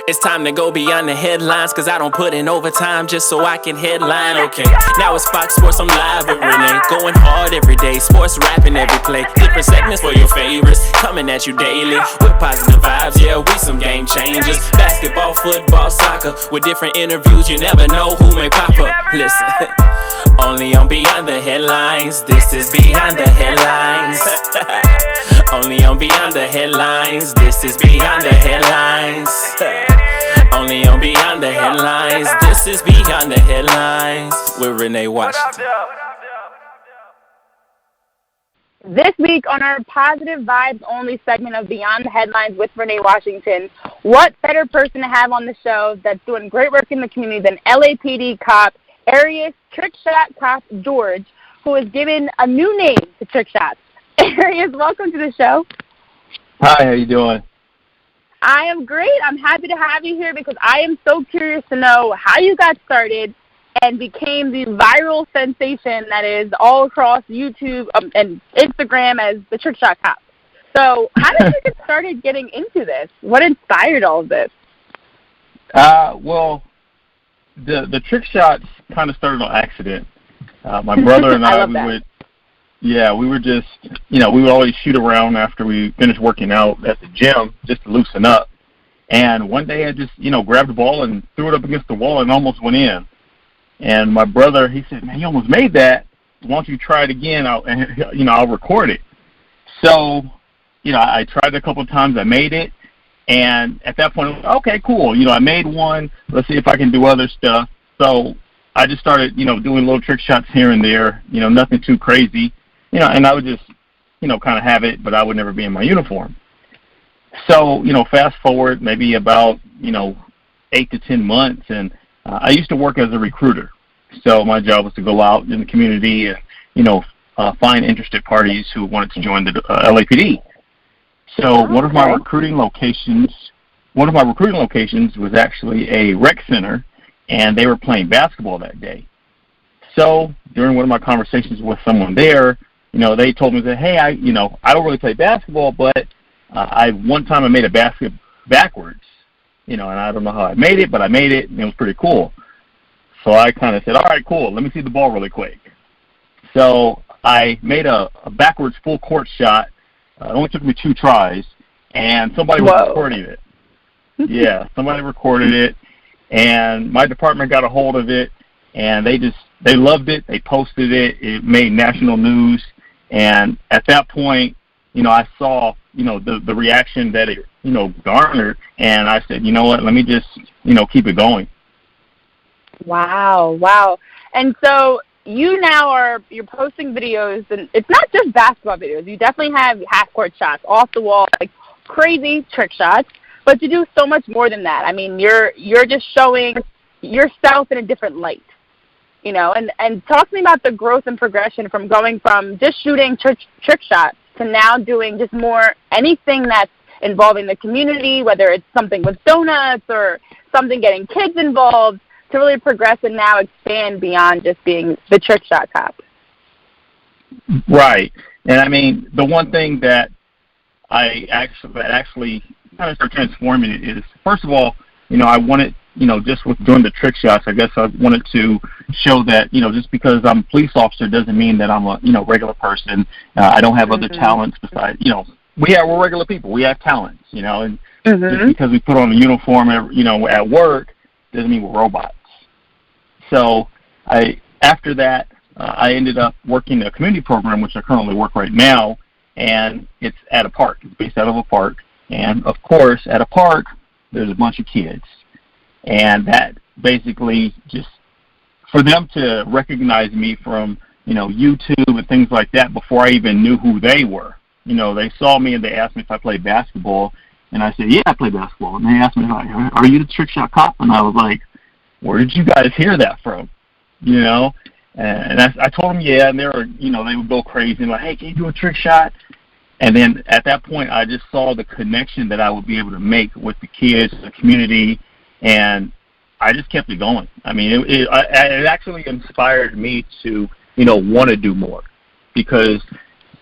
It's time to go beyond the headlines, cause I don't put in overtime just so I can headline. Okay, now it's Fox Sports, I'm live with Renee. Going hard every day, sports rapping every play. Different segments for your favorites, coming at you daily with positive vibes, yeah, we some game changers. Basketball, football, soccer, with different interviews, you never know who may pop up. Listen, only on Beyond the Headlines, this is Beyond the Headlines. Only on Beyond the Headlines, this is Beyond the Headlines. Only on Beyond the Headlines, this is Beyond the Headlines with Renee Washington. This week on our Positive Vibes Only segment of Beyond the Headlines with Renee Washington, what better person to have on the show that's doing great work in the community than LAPD cop Arius Trick Shot Cop George, who has given a new name to trick shots. Arius, welcome to the show. Hi, how you doing? I am great. I'm happy to have you here because I am so curious to know how you got started and became the viral sensation that is all across YouTube and Instagram as the Trick Shot Cop. So how did you get started getting into this? What inspired all of this? Well, the trick shots kind of started on accident. My brother and I we were just, we would always shoot around after we finished working out at the gym just to loosen up. And one day I just, grabbed the ball and threw it up against the wall and almost went in. And my brother, he said, "Man, you almost made that. Why don't you try it again? I'll record it." So, I tried it a couple of times. I made it. And at that point, I was like, okay, cool. I made one. Let's see if I can do other stuff. So I just started, doing little trick shots here and there, nothing too crazy. And I would just, kind of have it, but I would never be in my uniform. So, fast forward maybe about, 8 to 10 months, and I used to work as a recruiter. So my job was to go out in the community and, find interested parties who wanted to join the LAPD. So one of my recruiting locations was actually a rec center, and they were playing basketball that day. So during one of my conversations with someone there, they told me that, hey, I don't really play basketball, but one time I made a basket backwards, and I don't know how I made it, but I made it, and it was pretty cool. So I kind of said, all right, cool, let me see the ball really quick. So I made a backwards full court shot. It only took me 2 tries, and somebody was recording it. Yeah, somebody recorded it, and my department got a hold of it, and they loved it. They posted it. It made national news. And at that point, I saw, the reaction that it, garnered. And I said, you know what, let me just, keep it going. Wow. And so you now you're posting videos, and it's not just basketball videos. You definitely have half-court shots, off the wall, like crazy trick shots. But you do so much more than that. I mean, you're just showing yourself in a different light. And talk to me about the growth and progression from going from just shooting trick shots to now doing just more anything that's involving the community, whether it's something with donuts or something getting kids involved, to really progress and now expand beyond just being the trick shot cop. Right. And I mean, the one thing that I actually kind of started transforming it is, first of all, I wanted, just with doing the trick shots, I guess I wanted to show that, just because I'm a police officer doesn't mean that I'm a, regular person. I don't have other talents besides, we're regular people. We have talents, and just because we put on a uniform, at work doesn't mean we're robots. So after that, I ended up working a community program, which I currently work right now, and it's at a park. It's based out of a park. And, of course, at a park, there's a bunch of kids. And that basically just, for them to recognize me from, YouTube and things like that before I even knew who they were. They saw me and they asked me if I played basketball. And I said, yeah, I play basketball. And they asked me, like, are you the trick shot cop? And I was like, where did you guys hear that from? And I told them, yeah, and they were, they would go crazy and like, hey, can you do a trick shot? And then at that point, I just saw the connection that I would be able to make with the kids, the community, and I just kept it going. I mean, it actually inspired me to, want to do more, because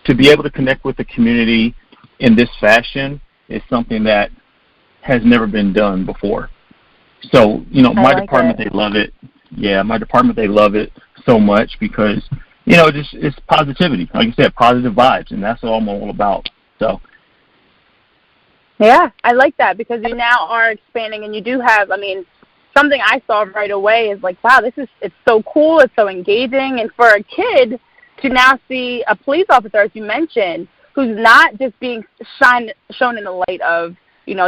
to be able to connect with the community in this fashion is something that has never been done before. So, my department, they love it. Yeah, my department, they love it so much because, it's positivity. Like you said, positive vibes, and that's all I'm all about. So. Yeah, I like that because you now are expanding, and you do have, something I saw right away is like, wow, it's so cool, it's so engaging, and for a kid to now see a police officer, as you mentioned, who's not just being shown in the light of,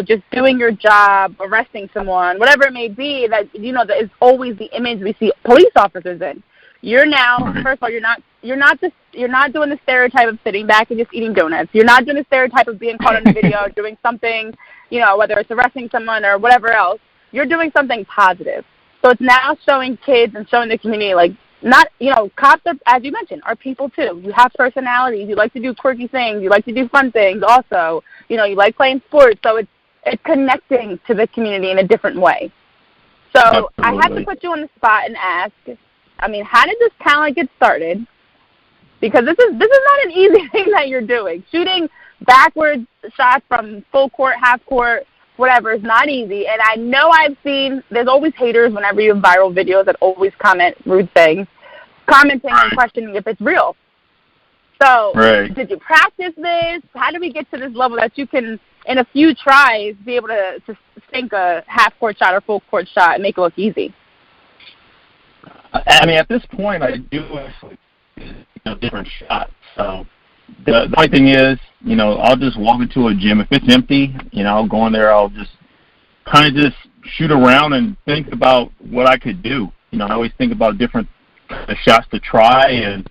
just doing your job, arresting someone, whatever it may be, that is always the image we see police officers in. You're now, first of all, you're not doing the stereotype of sitting back and just eating donuts. You're not doing the stereotype of being caught on the video doing something, whether it's arresting someone or whatever else. You're doing something positive. So it's now showing kids and showing the community, like, not, cops are, as you mentioned, are people too. You have personalities. You like to do quirky things. You like to do fun things also. You like playing sports. So it's connecting to the community in a different way. So absolutely. I have to put you on the spot and ask, how did this talent get started? Because this is not an easy thing that you're doing. Shooting backwards shots from full court, half court, whatever, is not easy. And I know I've seen, there's always haters whenever you have viral videos that always comment rude things, commenting and questioning if it's real. So did you practice this? How did we get to this level that you can, in a few tries, be able to sink a half-court shot or full-court shot and make it look easy? At this point, I do actually different shots. So the only thing is, I'll just walk into a gym. If it's empty, I'll go in there. I'll just kind of just shoot around and think about what I could do. I always think about different shots to try, and,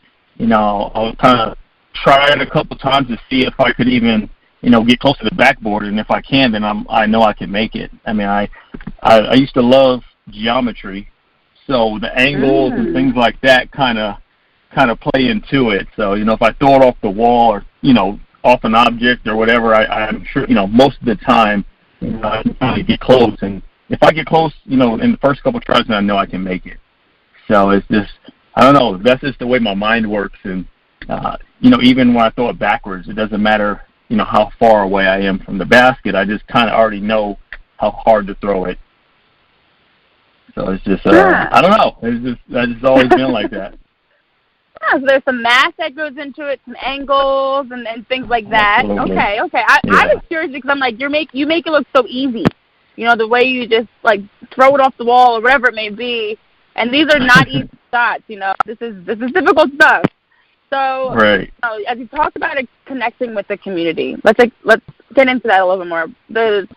I'll kind of try it a couple times to see if I could even, get close to the backboard. And if I can, then I know I can make it. I used to love geometry, so the angles and things like that kind of play into it. So, if I throw it off the wall or, off an object or whatever, I'm sure, most of the time, I can kind of get close. And if I get close, in the first couple of tries, then I know I can make it. So it's just, I don't know, that's just the way my mind works. And, even when I throw it backwards, it doesn't matter, how far away I am from the basket. I just kind of already know how hard to throw it. So it's just, I don't know. It's just always been like that. Yeah, so there's some math that goes into it, some angles and things like that. Absolutely. Okay. I was curious because I'm like, you make it look so easy. The way you just like throw it off the wall or whatever it may be. And these are not easy shots. This is difficult stuff. So, as you talked about connecting with the community, let's get into that a little bit more. The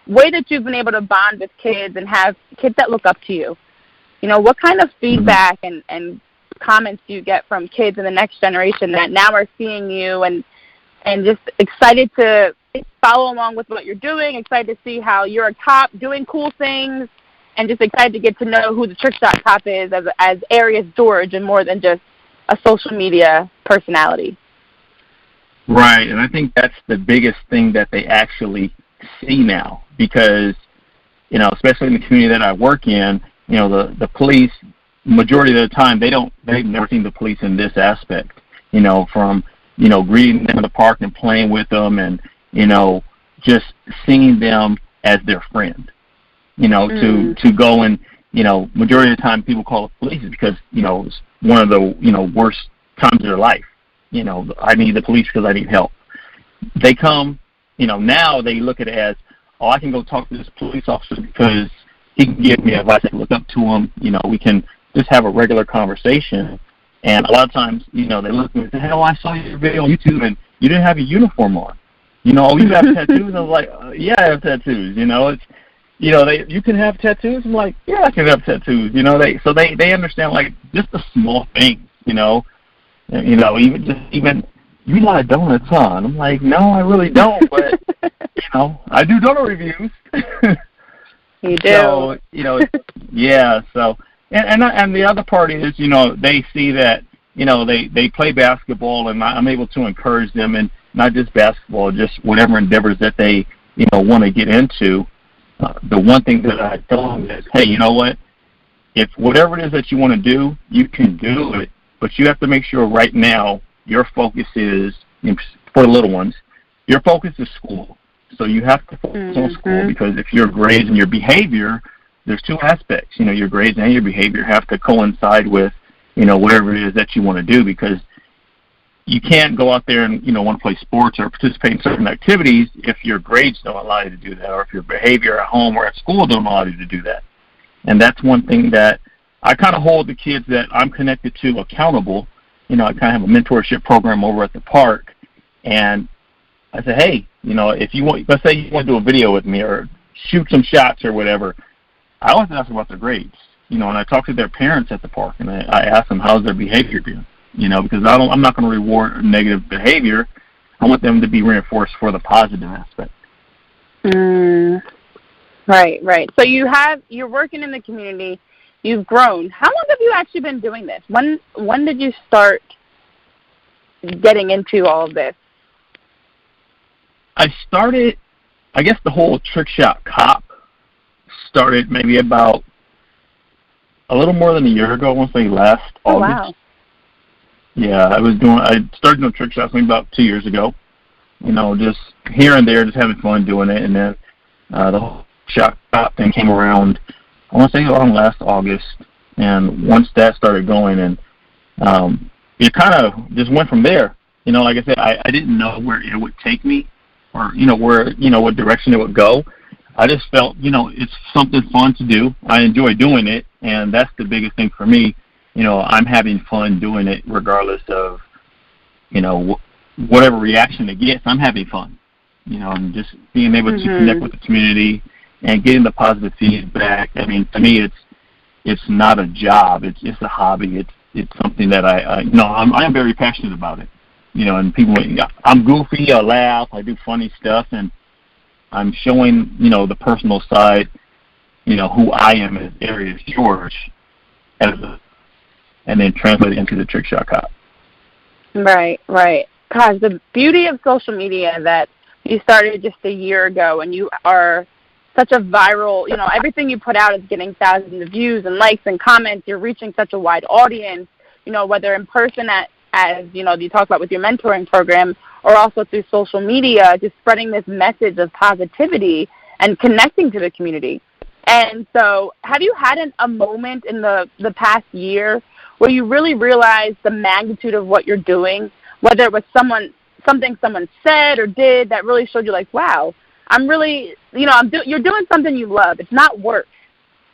way that you've been able to bond with kids and have kids that look up to you. What kind of feedback and comments do you get from kids in the next generation that now are seeing you and just excited to follow along with what you're doing, excited to see how you're a cop doing cool things, and just excited to get to know who the trick shot cop is as Arius George and more than just a social media personality? Right, and I think that's the biggest thing that they actually see now because, especially in the community that I work in, the police, majority of the time, they've never seen the police in this aspect, from, greeting them in the park and playing with them and, just seeing them as their friend, to go and, majority of the time people call the police because, it's one of the, worst times of their life. I need the police because I need help. They come, now they look at it as, oh, I can go talk to this police officer because he can give me advice. I can look up to him. We can just have a regular conversation. And a lot of times, they look at me and say, hey, I saw your video on YouTube and you didn't have a uniform on. Oh, you have tattoos? I was like, yeah, I have tattoos. It's, you can have tattoos? I'm like, yeah, I can have tattoos. They understand, like, just the small things, even you like donuts, huh? And I'm like, no, I really don't, but, I do donut reviews. You do. So, yeah, so, and the other part is, they see that, they play basketball and I'm able to encourage them and not just basketball, just whatever endeavors that they, want to get into. The one thing that I tell them is, hey, you know what? If whatever it is that you want to do, you can do it, but you have to make sure right now your focus is, for the little ones, your focus is school. So you have to focus on school, because if your grades and your behavior, there's two aspects. Your grades and your behavior have to coincide with, whatever it is that you want to do, because you can't go out there and, want to play sports or participate in certain activities if your grades don't allow you to do that, or if your behavior at home or at school don't allow you to do that. And that's one thing that I kind of hold the kids that I'm connected to accountable. I kind of have a mentorship program over at the park, and I say, hey, if you want, let's say you want to do a video with me or shoot some shots or whatever, I always ask them about their grades, and I talk to their parents at the park, and I ask them, how's their behavior been, because I'm not going to reward negative behavior. I want them to be reinforced for the positive aspect. Right. So you're working in the community. You've grown. How long have you actually been doing this? When did you start getting into all of this? I started, I guess the whole trick shot cop started maybe about a little more than a year ago, I want to say last August. Wow. Yeah, I started doing trick shots maybe about 2 years ago. Just here and there, just having fun doing it. And then the whole shot cop thing came around, I want to say around last August. And once that started going, and it kind of just went from there. Like I said, I didn't know where it would take me, or, where, what direction it would go. I just felt, it's something fun to do. I enjoy doing it, and that's the biggest thing for me. I'm having fun doing it regardless of, whatever reaction it gets. I'm having fun, and just being able to connect with the community and getting the positive feedback. I mean, to me, it's not a job. It's a hobby. It's something that I'm very passionate about it. And people, I'm goofy, I laugh, I do funny stuff, and I'm showing, the personal side, who I am as Arius George, and then translate it into the trick shot cop. Right. Gosh, the beauty of social media that you started just a year ago, and you are such a viral, everything you put out is getting thousands of views and likes and comments. You're reaching such a wide audience, whether in person as you talk about with your mentoring program, or also through social media, just spreading this message of positivity and connecting to the community. And so have you had a moment in the past year where you really realized the magnitude of what you're doing, whether it was something someone said or did that really showed you like, wow, I'm really, you're doing something you love. It's not work.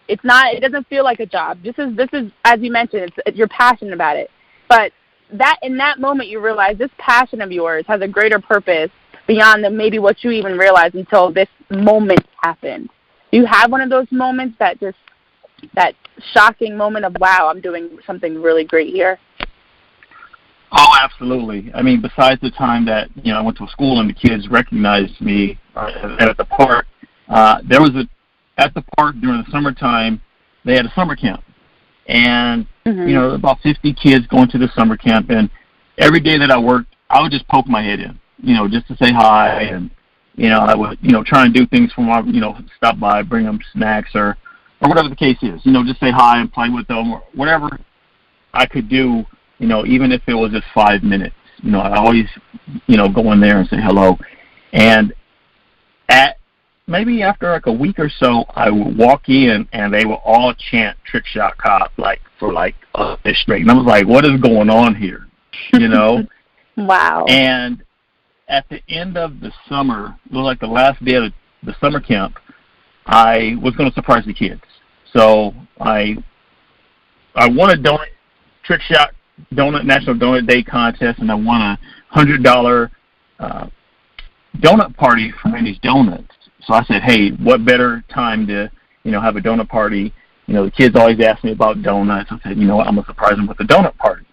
It doesn't feel like a job. This is, as you mentioned, you're passionate about it. But that in that moment you realize this passion of yours has a greater purpose beyond maybe what you even realized until this moment happened. Do you have one of those moments, that shocking moment of, wow, I'm doing something really great here? Oh, absolutely. I mean, besides the time that, I went to school and the kids recognized me at the park, at the park during the summertime, they had a summer camp. And, about 50 kids going to the summer camp. And every day that I worked, I would just poke my head in, just to say hi. And, I would, try and do things for them, stop by, bring them snacks or whatever the case is, just say hi and play with them or whatever I could do, even if it was just 5 minutes. I always, go in there and say hello. And maybe after like a week or so, I would walk in and they would all chant trick shot cop for a day straight. And I was like, what is going on here? Wow. And at the end of the summer, it was like the last day of the summer camp, I was going to surprise the kids. So I won a trick shot National Donut Day contest, and I won a $100 donut party from Renee's Donuts. So I said, hey, what better time to, have a donut party? The kids always ask me about donuts. I said, I'm going to surprise them with a donut party.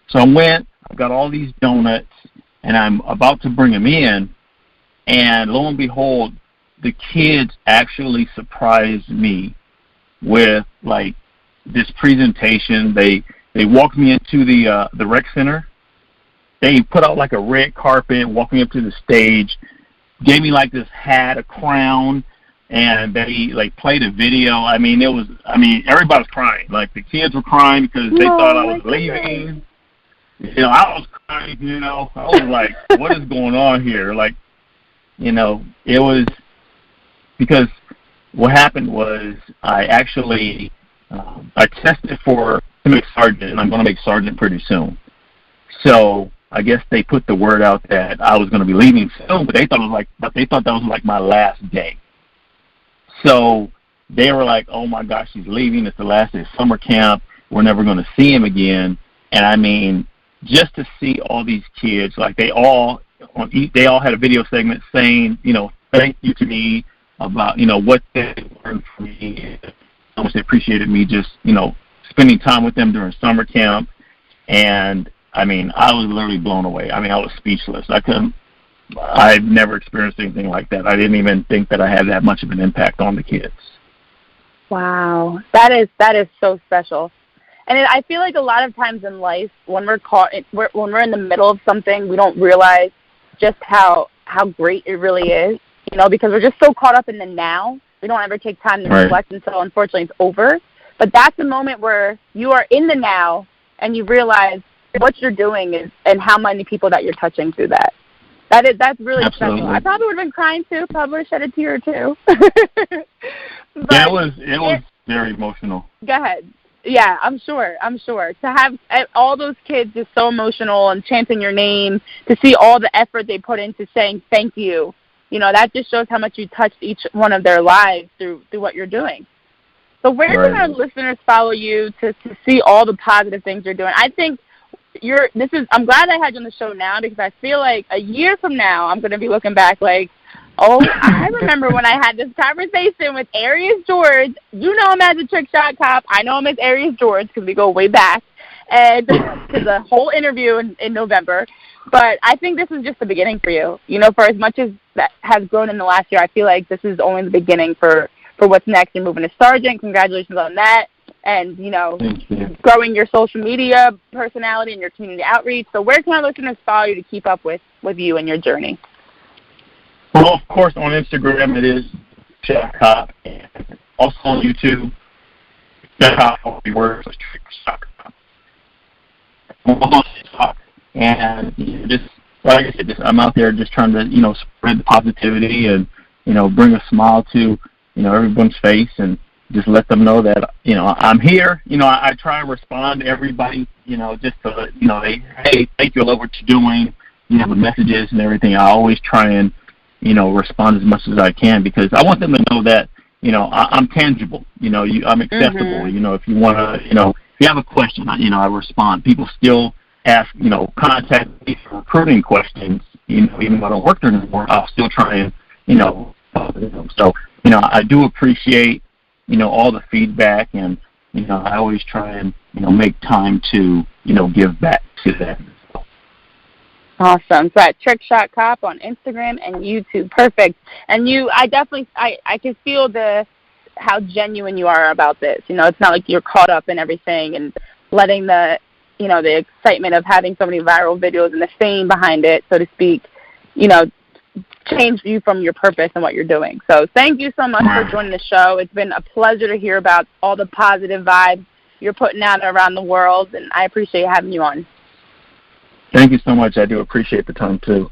So I went, I've got all these donuts, and I'm about to bring them in, and lo and behold, the kids actually surprised me with, this presentation. They walked me into the rec center. They put out, a red carpet, walked me up to the stage, gave me this hat, a crown, and they played a video. I mean, everybody was crying. The kids were crying because they thought I was leaving. I was crying, I was like, what is going on here? it was because what happened was I actually I tested to make sergeant, and I'm going to make sergeant pretty soon. So I guess they put the word out that I was going to be leaving soon, but they thought that was like my last day. So they were like, "Oh my gosh, he's leaving! It's the last day of summer camp. We're never going to see him again." And I mean, just to see all these kids, like they all had a video segment saying, thank you to me about, what they learned from me, how much they appreciated me just, spending time with them during summer camp. And I mean, I was literally blown away. I mean, I was speechless. I've never experienced anything like that. I didn't even think that I had that much of an impact on the kids. Wow. That is so special. And I feel like a lot of times in life, when when we're in the middle of something, we don't realize just how great it really is, because we're just so caught up in the now. We don't ever take time to reflect until, unfortunately, it's over. But that's the moment where you are in the now and you realize what you're doing and how many people that you're touching through that. That's really Absolutely. special. I probably would have been crying too. Probably would have shed a tear or two. Yeah, it was very emotional. Go ahead. Yeah, I'm sure. To have all those kids just so emotional and chanting your name, to see all the effort they put into saying thank you, that just shows how much you touched each one of their lives through what you're doing. So where can our listeners follow you to see all the positive things you're doing? I think I'm glad I had you on the show now, because I feel like a year from now I'm going to be looking back like, oh, I remember when I had this conversation with Arius George. You know him as a trick shot cop. I know him as Arius George because we go way back, and to the whole interview in November. But I think this is just the beginning for you. For as much as that has grown in the last year, I feel like this is only the beginning for what's next. You're moving to sergeant. Congratulations on that. And, growing your social media personality and your community outreach. So where can our listeners follow you to keep up with you and your journey? Well, of course, on Instagram it is Shot Cop, and also on YouTube, Shot Cop, all the words, Trick Shot Cop. And just like I said, I'm out there just trying to spread the positivity and bring a smile to everyone's face, and just let them know that I'm here. I try and respond to everybody. Just to hey, thank you, I love what you're doing. The messages and everything. I always try and respond as much as I can, because I want them to know that, I'm tangible, I'm accessible. Mm-hmm. If you want to, if you have a question, I respond. People still ask, contact me for recruiting questions, even though I don't work there anymore, I'll still try and, so, I do appreciate, all the feedback, and, I always try and, make time to, give back to that. Awesome. So at Trick Shot Cop on Instagram and YouTube. Perfect. And I can feel how genuine you are about this. It's not like you're caught up in everything and letting the excitement of having so many viral videos and the fame behind it, so to speak, change you from your purpose and what you're doing. So thank you so much for joining the show. It's been a pleasure to hear about all the positive vibes you're putting out around the world, and I appreciate having you on. Thank you so much. I do appreciate the time, too.